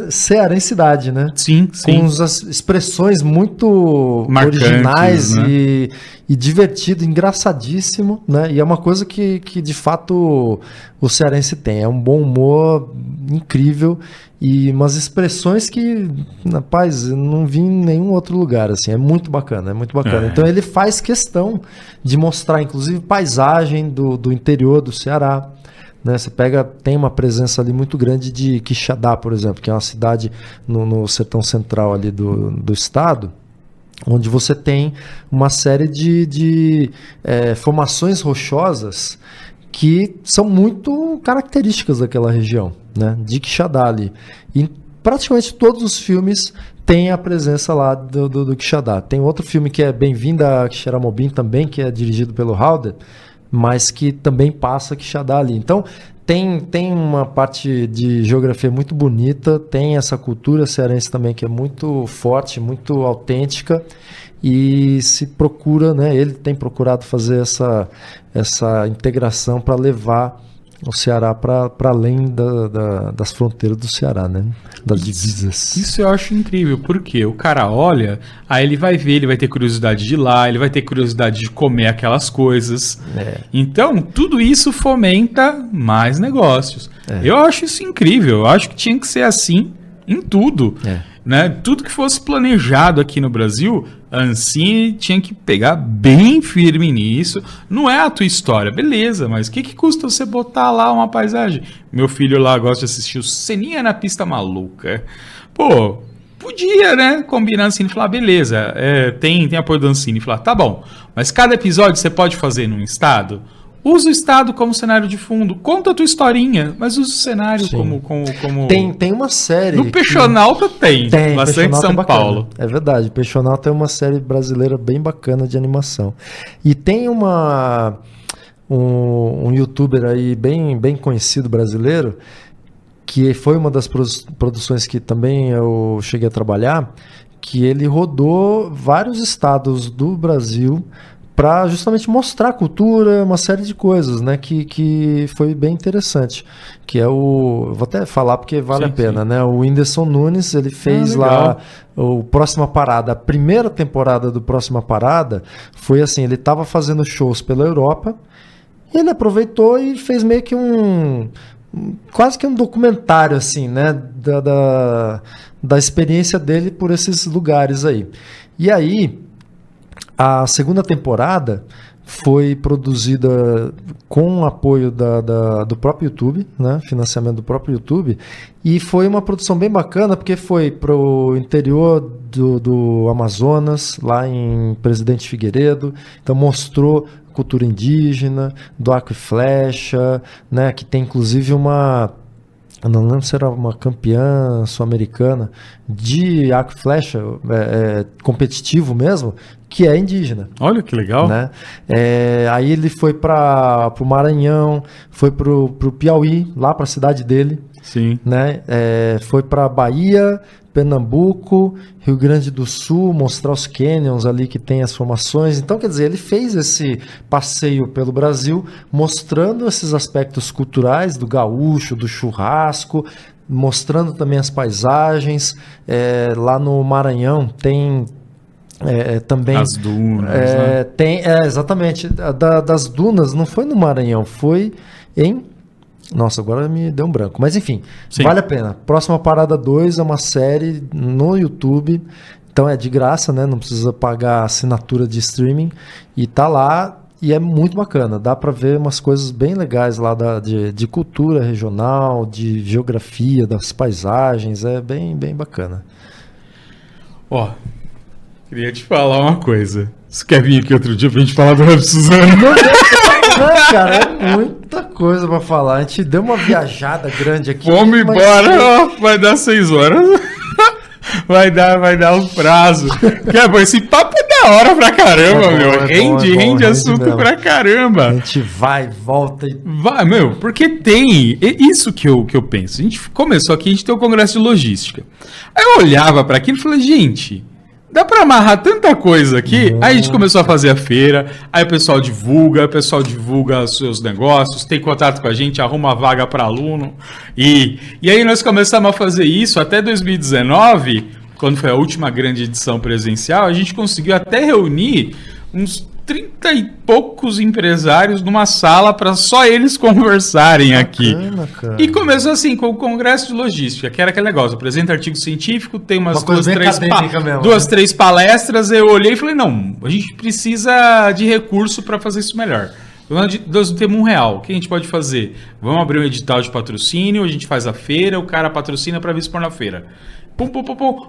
cearensidade, né? Sim. Com as expressões muito marcantes, originais, né? E divertido, engraçadíssimo, né? E é uma coisa que de fato o cearense tem. É um bom humor incrível e umas expressões que, rapaz, eu não vi em nenhum outro lugar, assim. É muito bacana, é muito bacana. Então ele faz questão de mostrar, inclusive, paisagem do interior do Ceará. Né, você tem uma presença ali muito grande de Quixadá, por exemplo, que é uma cidade no sertão central ali do estado, onde você tem uma série de formações rochosas que são muito características daquela região, né, de Quixadá ali. E praticamente todos os filmes têm a presença lá do Quixadá. Tem outro filme que é Bem-vinda a Quixeramobim também, que é dirigido pelo Halder, mas que também passa Quixadá ali. Então, tem uma parte de geografia muito bonita, tem essa cultura cearense também que é muito forte, muito autêntica, e se procura, né, ele tem procurado fazer essa integração para levar o Ceará para além das fronteiras do Ceará, né? Das divisas. Isso eu acho incrível, porque o cara olha, aí ele vai ver, ele vai ter curiosidade de ir lá, ele vai ter curiosidade de comer aquelas coisas. Então, tudo isso fomenta mais negócios. Eu acho isso incrível, eu acho que tinha que ser assim em tudo. Né? Tudo que fosse planejado aqui no Brasil, a Ancine tinha que pegar bem firme nisso. Não é a tua história, beleza, mas o que custa você botar lá uma paisagem? Meu filho lá gosta de assistir o Ceninha na Pista Maluca. Pô, podia, né? Combinar a Ancine e falar, beleza, tem apoio da Ancine. E falar, tá bom, mas cada episódio você pode fazer num estado? Usa o estado como cenário de fundo. Conta a tua historinha, mas usa o cenário Sim. como... Tem uma série... No Peixonauta tem bastante Peixonauta São Paulo. É verdade, Peixonauta é uma série brasileira bem bacana de animação. E tem um youtuber aí bem conhecido brasileiro, que foi uma das produções que também eu cheguei a trabalhar, que ele rodou vários estados do Brasil para justamente mostrar a cultura, uma série de coisas, né, que foi bem interessante, que é vou até falar porque vale a pena, né, o Whindersson Nunes, ele fez lá o Próxima Parada, a primeira temporada do Próxima Parada, foi assim, ele estava fazendo shows pela Europa, e ele aproveitou e fez meio que quase que um documentário, assim, né, da experiência dele por esses lugares aí. E aí, a segunda temporada foi produzida com o apoio do próprio YouTube, né, financiamento do próprio YouTube, e foi uma produção bem bacana, porque foi para o interior do Amazonas, lá em Presidente Figueiredo, então mostrou cultura indígena, do arco e flecha, né, que tem inclusive eu não lembro se era uma campeã sul-americana de arco e flecha, competitivo mesmo, que é indígena. Olha que legal. Né? Aí ele foi para o Maranhão, foi para o Piauí, lá para a cidade dele. Sim. Né? Foi para Bahia, Pernambuco, Rio Grande do Sul, mostrar os canyons ali que tem as formações. Então, quer dizer, ele fez esse passeio pelo Brasil, mostrando esses aspectos culturais do gaúcho, do churrasco, mostrando também as paisagens. Lá no Maranhão tem também... As dunas, né? Exatamente. Das dunas não foi no Maranhão, foi em... Nossa, agora me deu um branco. Mas enfim, sim, vale a pena. Próxima Parada 2 é uma série no YouTube. Então é de graça, né? Não precisa pagar assinatura de streaming. E tá lá e é muito bacana. Dá pra ver umas coisas bem legais lá de cultura regional, de geografia, das paisagens. É bem bacana. Ó, queria te falar uma coisa. Você quer vir aqui outro dia pra gente falar do Rap Suzano? Não, cara, é muita coisa pra falar. A gente deu uma viajada grande aqui. Vamos embora, vai dar 6 horas. Vai dar um prazo. Esse papo é da hora pra caramba, meu. Rende assunto mesmo. Pra caramba. A gente vai, volta e... Vai, meu, porque tem... Isso que eu penso. A gente começou aqui, a gente tem o Congresso de Logística. Aí eu olhava pra aquilo e falei, gente... Dá pra amarrar tanta coisa aqui. Aí a gente começou a fazer a feira. Aí o pessoal divulga os seus negócios, tem contato com a gente, arruma vaga para aluno. E aí nós começamos a fazer isso até 2019, quando foi a última grande edição presencial. A gente conseguiu até reunir uns 30 e poucos empresários numa sala para só eles conversarem aqui. Cara. E começou assim com o Congresso de Logística, que era aquele negócio, apresenta artigo científico, tem umas duas, três palestras. Eu olhei e falei, não, a gente precisa de recurso para fazer isso melhor. Nós não temos R$1. O que a gente pode fazer? Vamos abrir um edital de patrocínio, a gente faz a feira, o cara patrocina para vir expor na feira.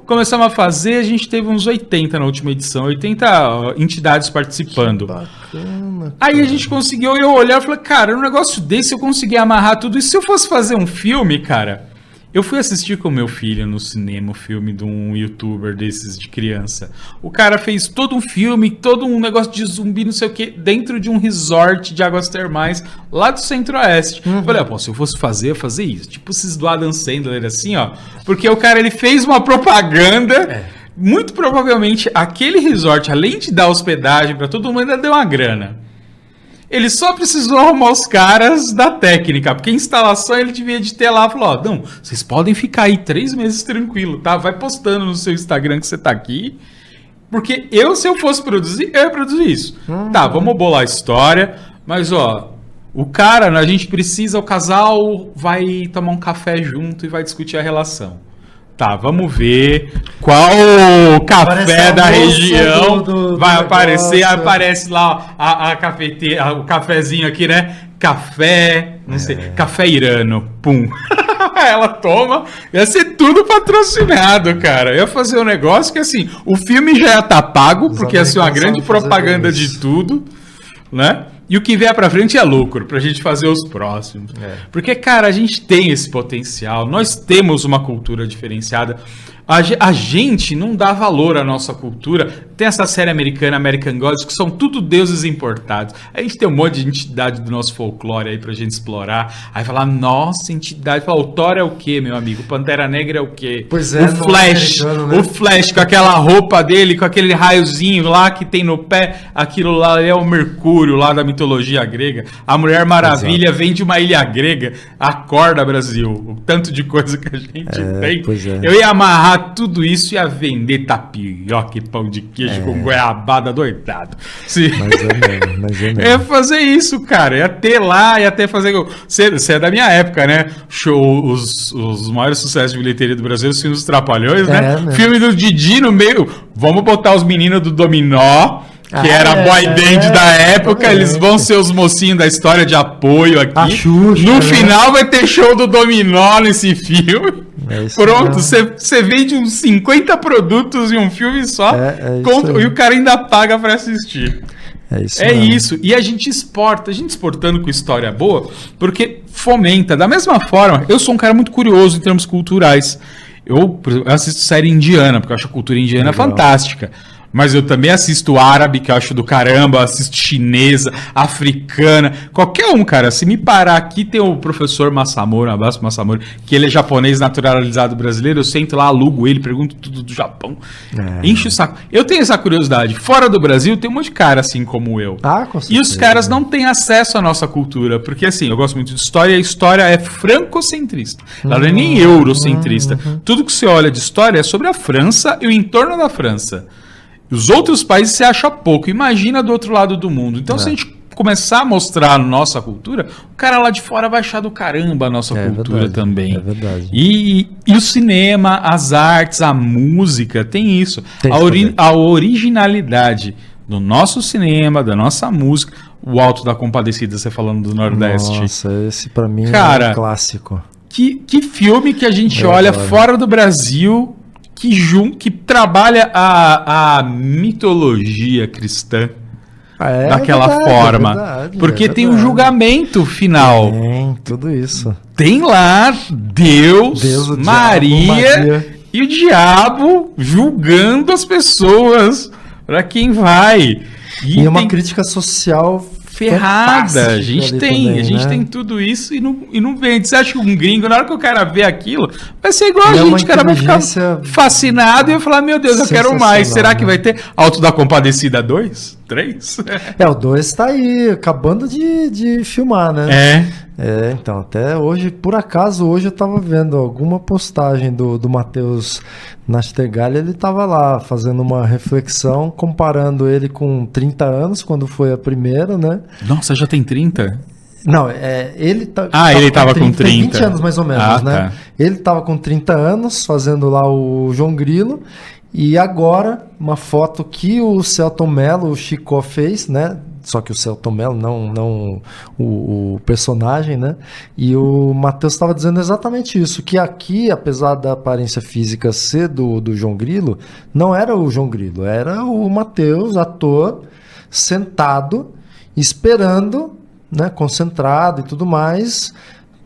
Começamos a fazer, a gente teve uns 80 na última edição, 80 entidades participando. Que bacana, cara. Aí a gente conseguiu, eu olhar e falei, cara, um negócio desse eu consegui amarrar tudo isso. Se eu fosse fazer um filme, cara, eu fui assistir com meu filho no cinema o filme de um youtuber desses de criança. O cara fez todo um filme, todo um negócio de zumbi, não sei o que, dentro de um resort de águas termais lá do Centro-Oeste. Falei, se eu fosse fazer, eu ia fazer isso. Tipo esses do Adam Sandler, assim, ó. Porque o cara, ele fez uma propaganda. Muito provavelmente, aquele resort, além de dar hospedagem para todo mundo, ainda deu uma grana. Ele só precisou arrumar os caras da técnica, porque a instalação ele devia de ter lá, falou, não, vocês podem ficar aí 3 meses tranquilo, tá? Vai postando no seu Instagram que você tá aqui, porque se eu fosse produzir, eu ia produzir isso. Tá, vamos bolar a história, mas o cara, a gente precisa, o casal vai tomar um café junto e vai discutir a relação. Tá, vamos ver qual café da região vai aparecer. Aparece lá a cafeteira, o cafezinho aqui, né? Café, não sei, café irano, pum. Ela toma, ia ser tudo patrocinado, cara. Eu ia fazer um negócio que assim, o filme já ia estar pago, porque ia ser uma grande propaganda de tudo, né? E o que vier pra frente é lucro, pra gente fazer os próximos. Porque, cara, a gente tem esse potencial, nós temos uma cultura diferenciada. A gente não dá valor à nossa cultura. Tem essa série americana, American Gods, que são tudo deuses importados. A gente tem um monte de entidade do nosso folclore aí pra gente explorar. Aí falar, nossa, entidade. Fala, o Thor é o quê, meu amigo? Pantera Negra é o quê? Pois é, o Flash, né? O Flash com aquela roupa dele, com aquele raiozinho lá que tem no pé. Aquilo lá é o Mercúrio, lá da mitologia grega. A Mulher Maravilha vem de uma ilha grega. Acorda, Brasil. O tanto de coisa que a gente tem. Eu ia amarrar tudo isso e ia vender tapioca e pão de queijo com goiabada doidado. Mas é mesmo. Eu ia fazer isso, cara. Ia ter lá, ia até fazer... Você é da minha época, né? Show, os maiores sucessos de bilheteria do Brasil, os filmes dos Trapalhões, né? Filme do Didi no meio. Vamos botar os meninos do Dominó, que era a boy band da época, eles vão ser os mocinhos da história de apoio aqui. A Xuxa, no final vai ter show do Dominó nesse filme. Pronto, você vende uns 50 produtos em um filme só, e o cara ainda paga pra assistir. Isso. E a gente exportando com história boa, porque fomenta. Da mesma forma, eu sou um cara muito curioso em termos culturais. Eu assisto série indiana, porque eu acho a cultura indiana fantástica. Mas eu também assisto árabe, que eu acho do caramba, assisto chinesa, africana, qualquer um, cara. Se me parar aqui, tem o professor Masamoro, um abraço pro Masamoro, que ele é japonês naturalizado brasileiro, eu sento lá, alugo ele, pergunto tudo do Japão, enche o saco. Eu tenho essa curiosidade. Fora do Brasil, tem um monte de cara assim como eu. Com certeza. E os caras não têm acesso à nossa cultura, porque assim, eu gosto muito de história, e a história é francocentrista. Ela não é nem eurocentrista. Tudo que você olha de história é sobre a França e o entorno da França. Os outros países você acha pouco. Imagina do outro lado do mundo. Então, se a gente começar a mostrar a nossa cultura, o cara lá de fora vai achar do caramba a nossa cultura também. É verdade. E o cinema, as artes, a música, tem isso. A originalidade do nosso cinema, da nossa música. O Alto da Compadecida, você falando do Nordeste. Nossa, esse pra mim cara, é um clássico. Que filme que a gente olha fora do Brasil... Que trabalha a mitologia cristã daquela forma. Porque tem um julgamento final. Tem tudo isso. Tem lá Deus Maria e o diabo julgando as pessoas para quem vai. E é uma crítica social ferrada. A gente tem tudo isso e não vende. Você acha que um gringo, na hora que o cara vê aquilo, vai ser igual a gente, o cara vai ficar fascinado e vai falar, meu Deus, eu quero mais. Será que vai ter Alto da Compadecida 2? 3? O 2 tá aí, acabando de filmar, né? Então, até hoje, por acaso, hoje eu tava vendo alguma postagem do Matheus Nastergalli, ele tava lá fazendo uma reflexão, comparando ele com 30 anos, quando foi a primeira, né? Nossa, já tem 30? Não, ele ele tava com 30. 20 anos mais ou menos, né? Tá. Ele tava com 30 anos, fazendo lá o João Grilo, e agora, uma foto que o Selton Mello, o Chicó, fez, né? Só que o Selton Mello, não o personagem, né? E o Matheus estava dizendo exatamente isso, que aqui, apesar da aparência física ser do João Grilo, não era o João Grilo, era o Matheus, ator, sentado, esperando, né? Concentrado e tudo mais,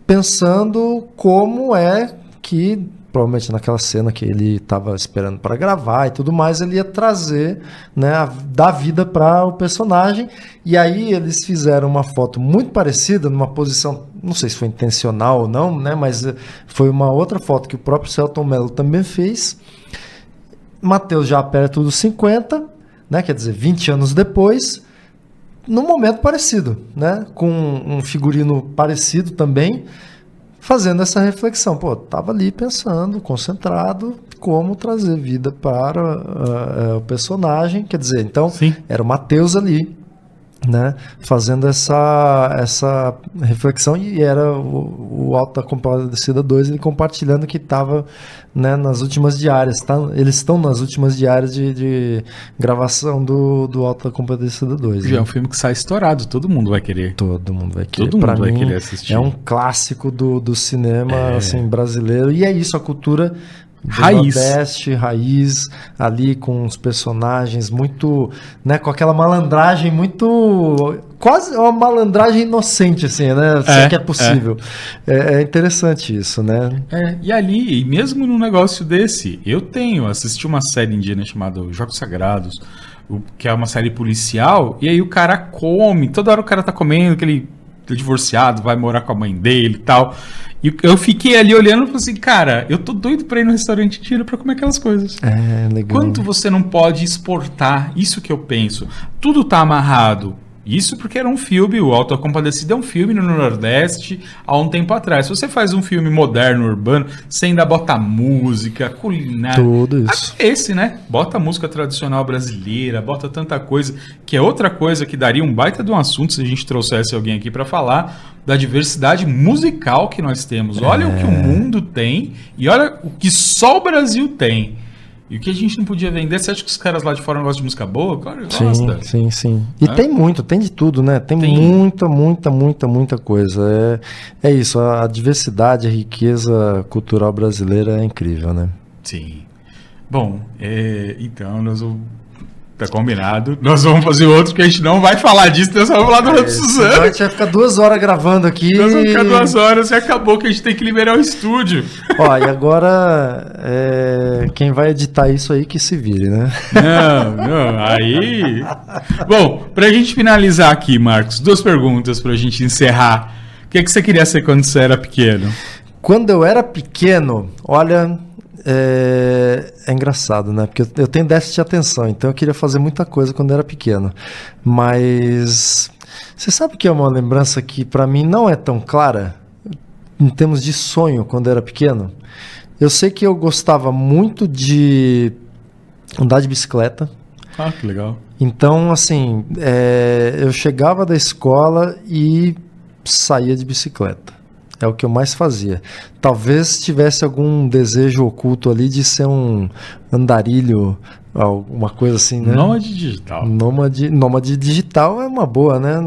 pensando como é que... Provavelmente naquela cena que ele estava esperando para gravar e tudo mais, ele ia trazer, né, dar vida para o personagem. E aí eles fizeram uma foto muito parecida, numa posição, não sei se foi intencional ou não, né, mas foi uma outra foto que o próprio Selton Mello também fez. Matheus já perto dos 50, né, quer dizer, 20 anos depois, num momento parecido, né, com um figurino parecido também, fazendo essa reflexão. Tava ali pensando, concentrado, como trazer vida para o personagem. Quer dizer, então, era o Matheus ali, né, fazendo essa reflexão, e era o Alto da Compadecida 2, ele compartilhando que estava, né, nas últimas diárias, eles estão nas últimas diárias de gravação do Alto da Compadecida 2. Já é um filme que sai estourado, todo mundo vai querer. Todo mundo vai querer. Todo mundo vai querer assistir. É um clássico do cinema assim, brasileiro, e é isso, a cultura Raiz. Nordeste, raiz, ali com os personagens muito, né, com aquela malandragem muito, quase uma malandragem inocente, assim, né, se é que é possível. É interessante isso, né. E ali, e mesmo num negócio desse, assisti uma série indiana chamada Jogos Sagrados, que é uma série policial, e aí o cara come, toda hora o cara tá comendo, aquele divorciado, vai morar com a mãe dele e tal. E eu fiquei ali olhando e falei assim, cara, eu tô doido pra ir no restaurante indiano pra comer aquelas coisas. Legal. Quanto você não pode exportar? Isso que eu penso. Tudo tá amarrado. Isso porque era um filme, o Auto da Compadecida é um filme no Nordeste há um tempo atrás. Se você faz um filme moderno, urbano, você ainda bota música, culinária. Tudo isso. Esse, né? Bota música tradicional brasileira, bota tanta coisa, que é outra coisa que daria um baita de um assunto se a gente trouxesse alguém aqui para falar da diversidade musical que nós temos. Olha o que o mundo tem e olha o que só o Brasil tem. E o que a gente não podia vender, você acha que os caras lá de fora não gostam de música boa? Claro que gosta. Sim. E tem de tudo, né? Tem muita coisa. É isso, a diversidade, a riqueza cultural brasileira é incrível, né? Sim. Bom, então nós vamos... Tá combinado. Nós vamos fazer outro que a gente não vai falar disso, nós vamos falar do Ramos Suzano. A gente vai ficar 2 horas gravando aqui. Nós vamos ficar 2 horas e acabou que a gente tem que liberar o estúdio. Ó, e agora quem vai editar isso aí que se vire, né? Não, aí... Bom, pra gente finalizar aqui, Marcos, 2 perguntas pra gente encerrar. O que você queria ser quando você era pequeno? Quando eu era pequeno, olha... É engraçado, né? Porque eu tenho déficit de atenção, então eu queria fazer muita coisa quando eu era pequeno. Mas você sabe que é uma lembrança que para mim não é tão clara em termos de sonho quando eu era pequeno? Eu sei que eu gostava muito de andar de bicicleta. Ah, que legal. Então, assim, eu chegava da escola e saía de bicicleta. É o que eu mais fazia. Talvez tivesse algum desejo oculto ali de ser um andarilho, alguma coisa assim, né? Nômade digital. Nômade digital é uma boa, né?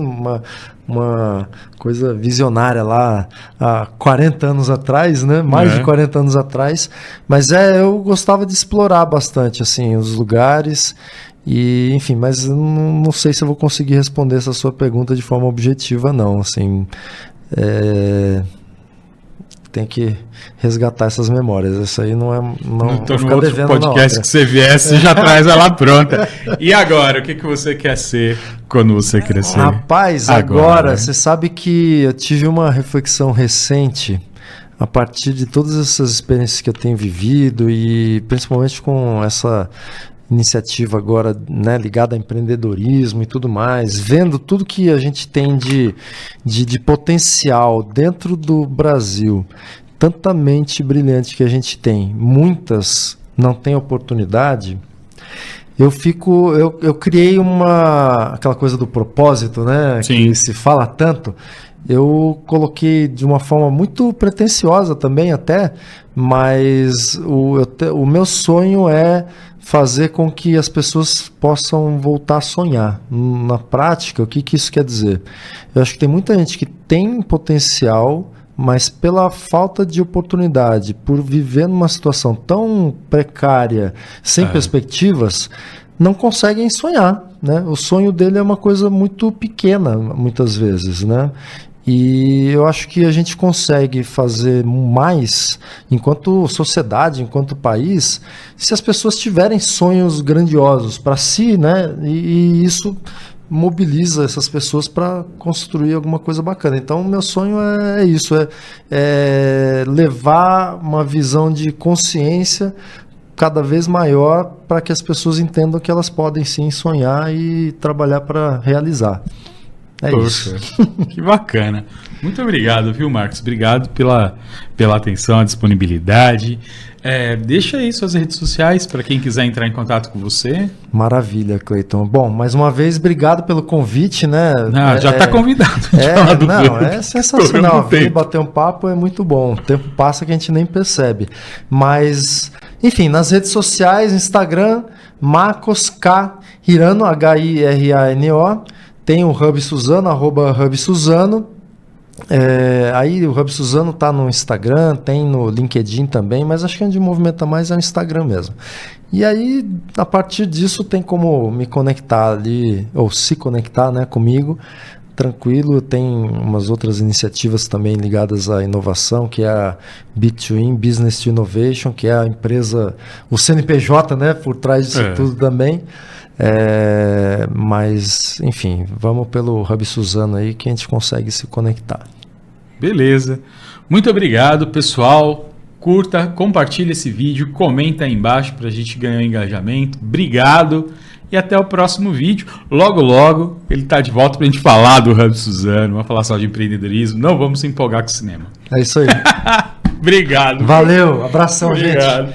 Uma coisa visionária lá há 40 anos atrás, né? Mais de 40 anos atrás. Mas eu gostava de explorar bastante, assim, os lugares. E, enfim, mas não sei se eu vou conseguir responder essa sua pergunta de forma objetiva, não. Assim, tem que resgatar essas memórias. Isso aí não é. Então, no outro podcast que você viesse, já traz ela pronta. E agora, o que você quer ser quando você crescer? Rapaz, agora você sabe que eu tive uma reflexão recente a partir de todas essas experiências que eu tenho vivido e principalmente com essa iniciativa agora, né, ligada a empreendedorismo e tudo mais, vendo tudo que a gente tem de potencial dentro do Brasil, tanta mente brilhante que a gente tem, muitas não têm oportunidade, eu criei aquela coisa do propósito, né, Sim. que se fala tanto, eu coloquei de uma forma muito pretensiosa também até, mas o meu sonho é fazer com que as pessoas possam voltar a sonhar. Na prática, o que isso quer dizer? Eu acho que tem muita gente que tem potencial, mas pela falta de oportunidade, por viver numa situação tão precária, sem perspectivas, não conseguem sonhar, né? O sonho dele é uma coisa muito pequena, muitas vezes, né? E eu acho que a gente consegue fazer mais enquanto sociedade, enquanto país, se as pessoas tiverem sonhos grandiosos para si, né? E isso mobiliza essas pessoas para construir alguma coisa bacana. Então, o meu sonho é isso, é levar uma visão de consciência cada vez maior para que as pessoas entendam que elas podem sim sonhar e trabalhar para realizar. Poxa, isso. Que bacana. Muito obrigado, viu, Marcos? Obrigado pela atenção, a disponibilidade. Deixa aí suas redes sociais para quem quiser entrar em contato com você. Maravilha, Cleiton. Bom, mais uma vez, obrigado pelo convite, né? Já está convidado. É sensacional. Vir bater um papo é muito bom. O tempo passa que a gente nem percebe. Mas, enfim, nas redes sociais, Instagram, Marcos K. Hirano, Hirano. Tem o Hub Suzano, @Hub Suzano. Aí o Hub Suzano tá no Instagram, tem no LinkedIn também, mas acho que onde movimenta mais é o Instagram mesmo. E aí, a partir disso, tem como me conectar ali, ou se conectar, né, comigo, tranquilo. Tem umas outras iniciativas também ligadas à inovação, que é a B2In, Business to Innovation, que é a empresa, o CNPJ, né, por trás disso tudo também. Mas, enfim, vamos pelo Hub Suzano aí que a gente consegue se conectar. Beleza. Muito obrigado, pessoal. Curta, compartilha esse vídeo, comenta aí embaixo para a gente ganhar engajamento. Obrigado e até o próximo vídeo. Logo, logo, ele está de volta para a gente falar do Hub Suzano, vamos falar só de empreendedorismo. Não vamos se empolgar com o cinema. É isso aí. Obrigado. Valeu, abração, gente. Obrigado.